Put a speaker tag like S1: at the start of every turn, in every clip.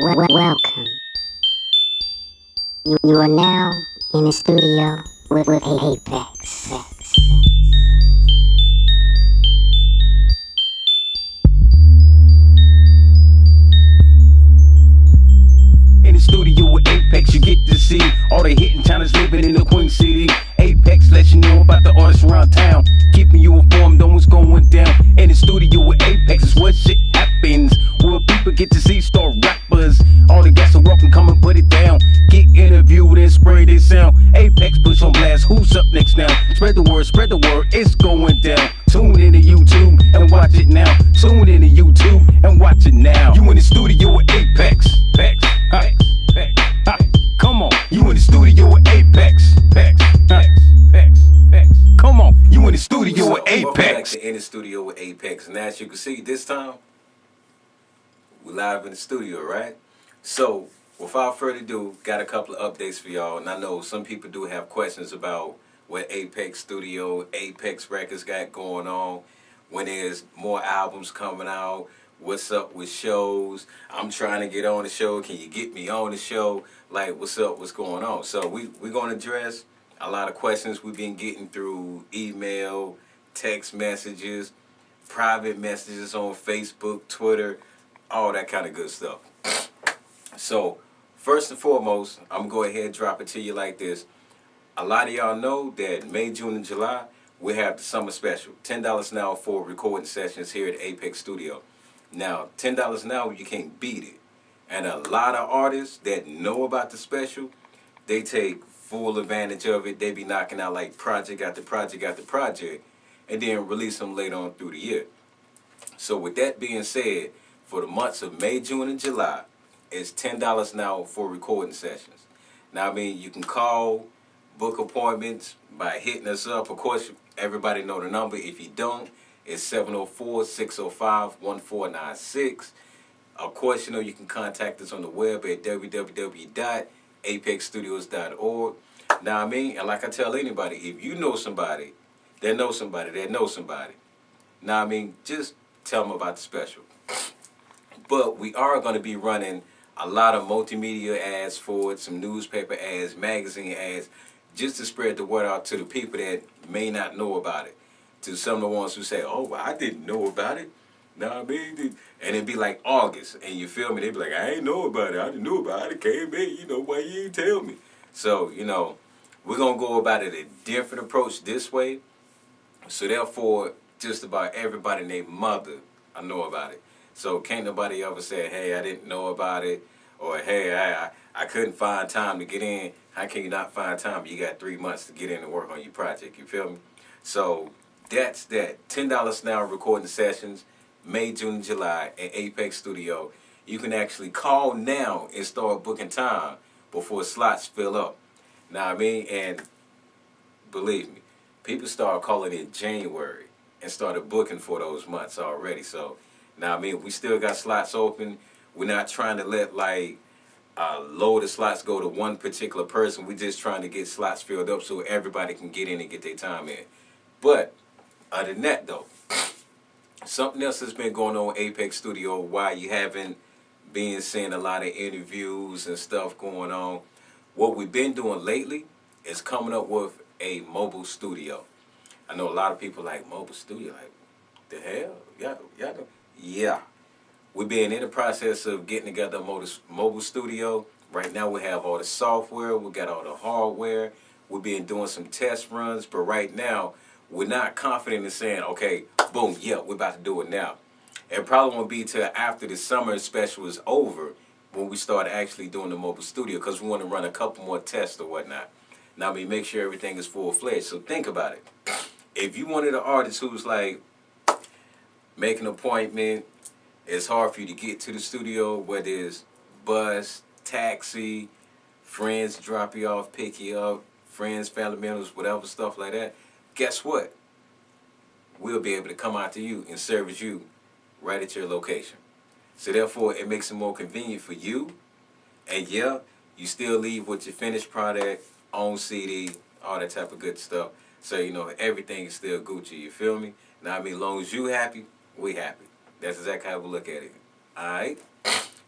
S1: Welcome. You are now in the studio with Apex.
S2: In the studio with Apex, you get to see all the hidden talents living in the Queen City. Apex lets you know about the artists around town, keeping you informed on what's going down. In the studio with Apex is where shit happens, where people get to see star rappers. All the guests are welcome, come and put it down. Get interviewed and spray their sound. Apex push on blast, who's up next now? Spread the word, it's going down. Tune into YouTube and watch it now. Tune into YouTube and watch it now. You in the studio with Apex. Come on, you in the studio with Apex. Come on, you in the studio with Apex.
S3: In the studio with Apex, and as you can see, this time we're live in the studio, right? So, without further ado, got a couple of updates for y'all, and I know some people do have questions about what Apex Studio, Apex Records got going on, when there's more albums coming out, what's up with shows, I'm trying to get on the show, can you get me on the show, like what's up, what's going on? So we're going to address a lot of questions we've been getting through email, text messages, private messages on Facebook, Twitter, all that kind of good stuff. So, first and foremost, I'm going to go ahead and drop it to you like this. A lot of y'all know that May, June, and July, we have the summer special. $10 an hour for recording sessions here at Apex Studio. Now, $10 an hour, you can't beat it. And a lot of artists that know about the special, they take full advantage of it. They be knocking out like project after project after project, and then release them later on through the year. So with that being said, for the months of May, June, and July, it's $10 an hour for recording sessions. Now, I mean, you can call, book appointments by hitting us up. Of course, everybody know the number. If you don't, it's 704-605-1496. Of course, you know, you can contact us on the web at www.apexstudios.org. Now, I mean, and like I tell anybody, if you know somebody that knows somebody that knows somebody, now, I mean, just tell them about the special. But we are going to be running a lot of multimedia ads for it, some newspaper ads, magazine ads, just to spread the word out to the people that may not know about it. To some of the ones who say, oh, well, I didn't know about it. Nah, I mean, and it'd be like August, and you feel me? They'd be like, I ain't know about it. I didn't know about it. Came in, you know, why you ain't tell me? So, you know, we're going to go about it a different approach this way. So, therefore, just about everybody named Mother, I know about it. So, can't nobody ever say, hey, I didn't know about it, or hey, I couldn't find time to get in. How can you not find time? You got 3 months to get in and work on your project. You feel me? So, that's that. $10 an hour recording sessions, May, June, July at Apex Studio. You can actually call now and start booking time before slots fill up. Now, I mean, and believe me, people start calling in January and started booking for those months already. So, now, I mean, we still got slots open. We're not trying to let, like, load of slots go to one particular person. We're just trying to get slots filled up so everybody can get in and get their time in. But, other than that, though, something else that's been going on with Apex Studio while you haven't been seeing a lot of interviews and stuff going on. What we've been doing lately is coming up with a mobile studio. I know a lot of people like mobile studio, like, the hell? Yeah. We've been in the process of getting together a mobile studio. Right now we have all the software, we got all the hardware. We've been doing some test runs, but right now we're not confident in saying, okay, boom, yeah, we're about to do it now. It probably won't be till after the summer special is over when we start actually doing the mobile studio, because we want to run a couple more tests or whatnot. Now, I mean, make sure everything is full-fledged. So think about it. If you wanted an artist who's like, make an appointment, it's hard for you to get to the studio, whether it's bus, taxi, friends drop you off, pick you up, friends, family members, whatever, stuff like that, guess what? We'll be able to come out to you and service you right at your location. So therefore, it makes it more convenient for you. And yeah, you still leave with your finished product, on CD, all that type of good stuff. So, you know, everything is still Gucci, you feel me? Now, I mean, as long as you happy, we happy. That's exactly how we look at it. All right?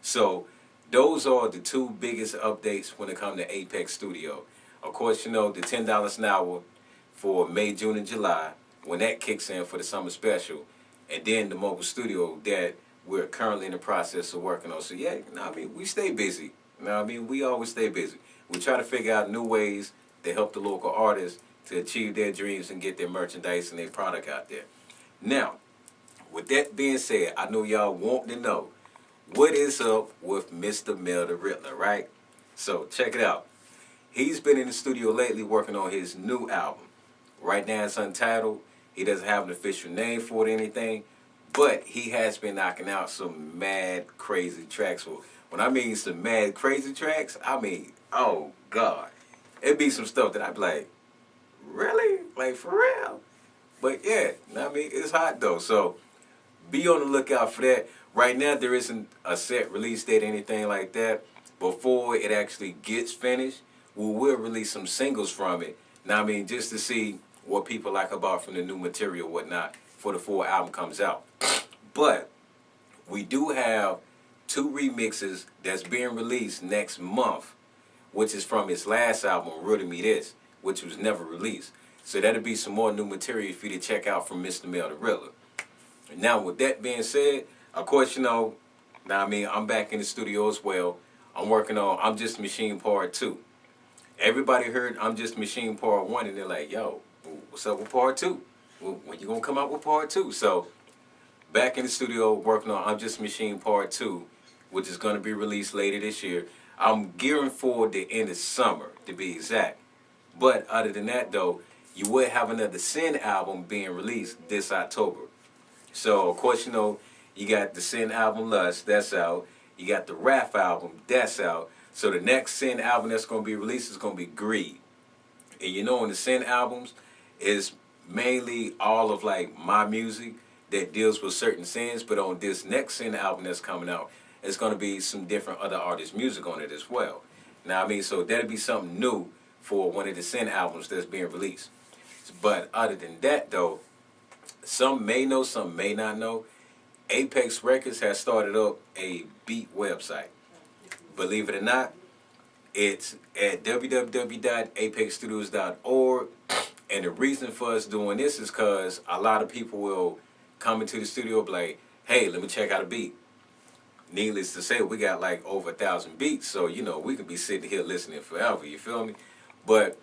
S3: So, those are the two biggest updates when it comes to Apex Studio. Of course, you know, the $10 an hour for May, June, and July, when that kicks in for the summer special, and then the mobile studio that we're currently in the process of working on. So yeah, you know what I mean, we stay busy. You know what I mean, we always stay busy. We try to figure out new ways to help the local artists to achieve their dreams and get their merchandise and their product out there. Now, with that being said, I know y'all want to know what is up with Mr. Mel the Riddler, right? So check it out. He's been in the studio lately working on his new album. Right now it's untitled. He doesn't have an official name for it or anything, but he has been knocking out some mad crazy tracks. When I mean some mad crazy tracks, I mean, oh God. It'd be some stuff that I'd be like, really? Like for real? But yeah, I mean, it's hot though. So be on the lookout for that. Right now there isn't a set release date or anything like that. Before it actually gets finished, we will release some singles from it. Now I mean, just to see what people like about from the new material, whatnot, before the full album comes out. But we do have 2 remixes that's being released next month, which is from his last album, Riddle Me This, which was never released. So that'll be some more new material for you to check out from Mr. Mel the Riddler. Now, with that being said, of course, you know, now I mean, I'm back in the studio as well. I'm working on I'm Just a Machine Part 2. Everybody heard I'm Just a Machine Part 1, and they're like, yo, what's up with Part 2? When you gonna come out with Part 2? So, back in the studio working on I'm Just a Machine Part 2, which is going to be released later this year. I'm gearing forward the end of summer, to be exact. But other than that, though, you will have another Sin album being released this October. So, of course, you know, you got the Sin album Lust, that's out. You got the Wrath album, that's out. So the next Sin album that's going to be released is going to be Greed. And you know, in the Sin albums, is mainly all of like my music that deals with certain sins. But on this next Sin album that's coming out, it's going to be some different other artists' music on it as well. Now, I mean, so that'll be something new for one of the Sin albums that's being released. But other than that, though, some may know, some may not know, Apex Records has started up a beat website. Believe it or not, it's at www.apexstudios.org. And the reason for us doing this is because a lot of people will come into the studio and be like, hey, let me check out a beat. Needless to say, we got like over 1,000 beats, so you know we could be sitting here listening forever, you feel me? But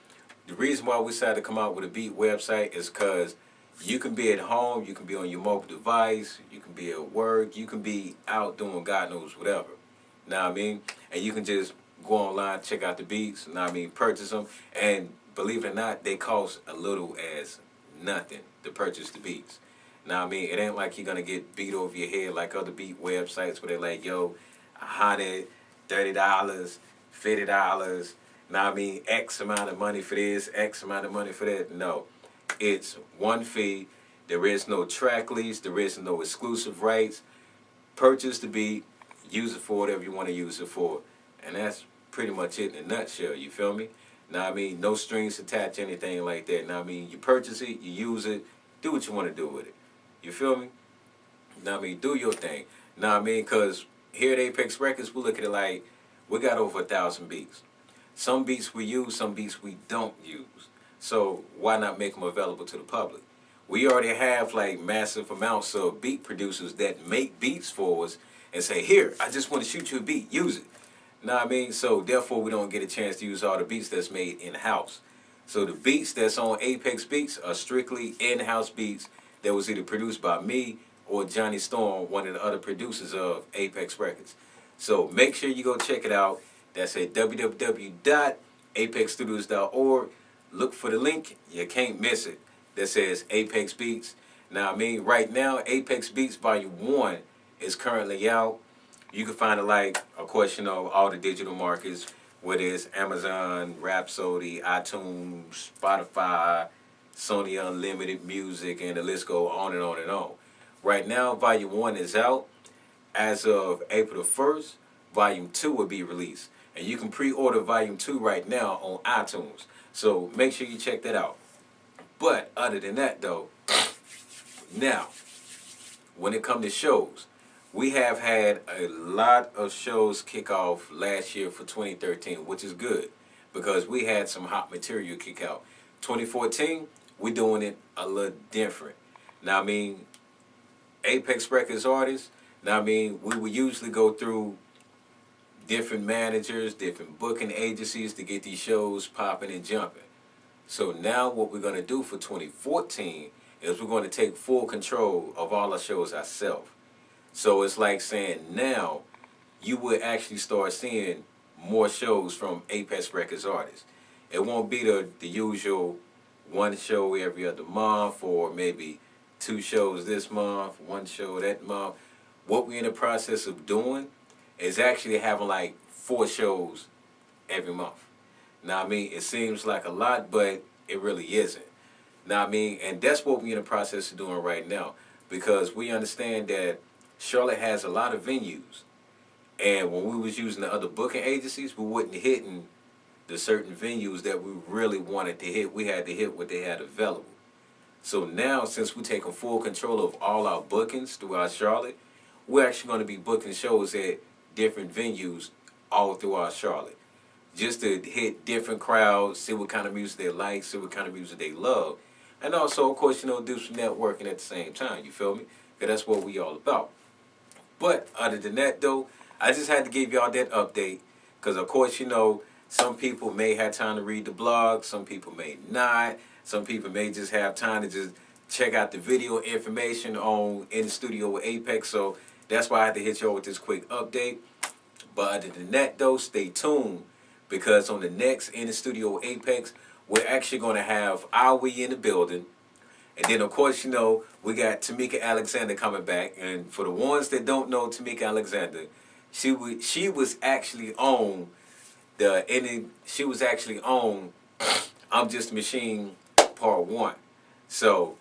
S3: the reason why we decided to come out with a beat website is because you can be at home, you can be on your mobile device, you can be at work, you can be out doing God knows whatever. Know what I mean? And you can just go online, check out the beats, know what I mean, purchase them, and believe it or not, they cost a little as nothing to purchase the beats. Now, I mean, it ain't like you're going to get beat over your head like other beat websites where they're like, yo, $100, $30, $50, now I mean, X amount of money for this, X amount of money for that. No, it's one fee. There is no track lease. There is no exclusive rights. Purchase the beat, use it for whatever you want to use it for. And that's pretty much it in a nutshell, you feel me? Now I mean, no strings attached, anything like that. Now I mean, you purchase it, you use it, do what you want to do with it. You feel me? Now I mean, do your thing. Now I mean, because here at Apex Records, we look at it like we got over 1,000 beats. Some beats we use, some beats we don't use. So why not make them available to the public? We already have like massive amounts of beat producers that make beats for us and say, here, I just want to shoot you a beat, use it. Know what I mean? So therefore we don't get a chance to use all the beats that's made in-house. So the beats that's on Apex Beats are strictly in-house beats that was either produced by me or Johnny Storm, one of the other producers of Apex Records. So make sure you go check it out. That's at www.apexstudios.org. Look for the link. You can't miss it. That says Apex Beats. Now, I mean, right now, Apex Beats Volume 1 is currently out. You can find it like, of course, you know, all the digital markets, whether it's Amazon, Rhapsody, iTunes, Spotify, Sony Unlimited Music, and the list go on and on and on. Right now, Volume 1 is out. As of April the 1st, Volume 2 will be released. And you can pre-order Volume 2 right now on iTunes. So make sure you check that out. But other than that, though, now, when it comes to shows, we have had a lot of shows kick off last year for 2013, which is good because we had some hot material kick out. 2014, we're doing it a little different. Now, I mean, Apex Records artists, now, I mean, we would usually go through different managers, different booking agencies to get these shows popping and jumping. So now what we're going to do for 2014 is we're going to take full control of all our shows ourselves. So it's like saying now you would actually start seeing more shows from Apex Records artists. It won't be the usual one show every other month or maybe 2 shows this month, 1 show that month. What we're in the process of doing is actually having like 4 shows every month. Now, I mean, it seems like a lot, but it really isn't. Now, I mean, and that's what we're in the process of doing right now because we understand that Charlotte has a lot of venues. And when we was using the other booking agencies, we wasn't hitting the certain venues that we really wanted to hit. We had to hit what they had available. So now, since we're taking full control of all our bookings throughout Charlotte, we're actually going to be booking shows at different venues all throughout Charlotte. Just to hit different crowds, see what kind of music they like, see what kind of music they love. And also, of course, do some networking at the same time, you feel me? Because that's what we all about. But other than that, though, I just had to give y'all that update. Because, of course, some people may have time to read the blog. Some people may not. Some people may just have time to just check out the video information on In the Studio with Apex. So that's why I had to hit y'all with this quick update. But other than that, though, stay tuned. Because on the next In the Studio with Apex, we're actually going to have We in the building. And then, of course, we got Tamika Alexander coming back. And for the ones that don't know Tamika Alexander, she was actually on I'm Just a Machine Part 1. So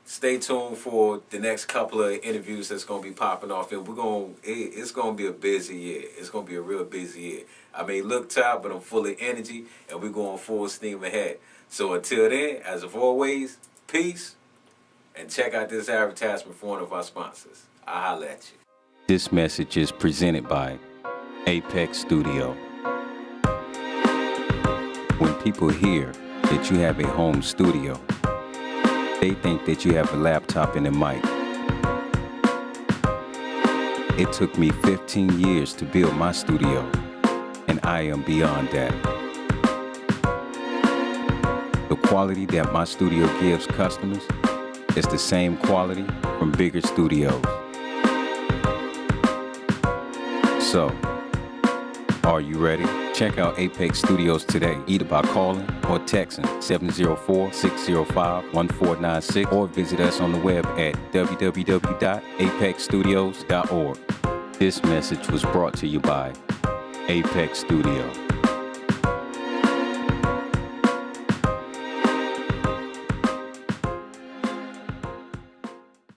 S3: stay tuned for the next couple of interviews that's going to be popping off. And it's going to be a busy year. It's going to be a real busy year. I may look tired, but I'm full of energy, and we're going full steam ahead. So until then, as of always, peace, and check out this advertisement for one of our sponsors. I'll holla at you. This message is presented by Apex Studio. When people hear that you have a home studio, they think that you have a laptop and a mic. It took me 15 years to build my studio, and I am beyond that. The quality that my studio gives customers is the same quality from bigger studios. So, are you ready? Check out Apex Studios today, either by calling or texting 704-605-1496 or visit us on the web at www.apexstudios.org. This message was brought to you by Apex Studio.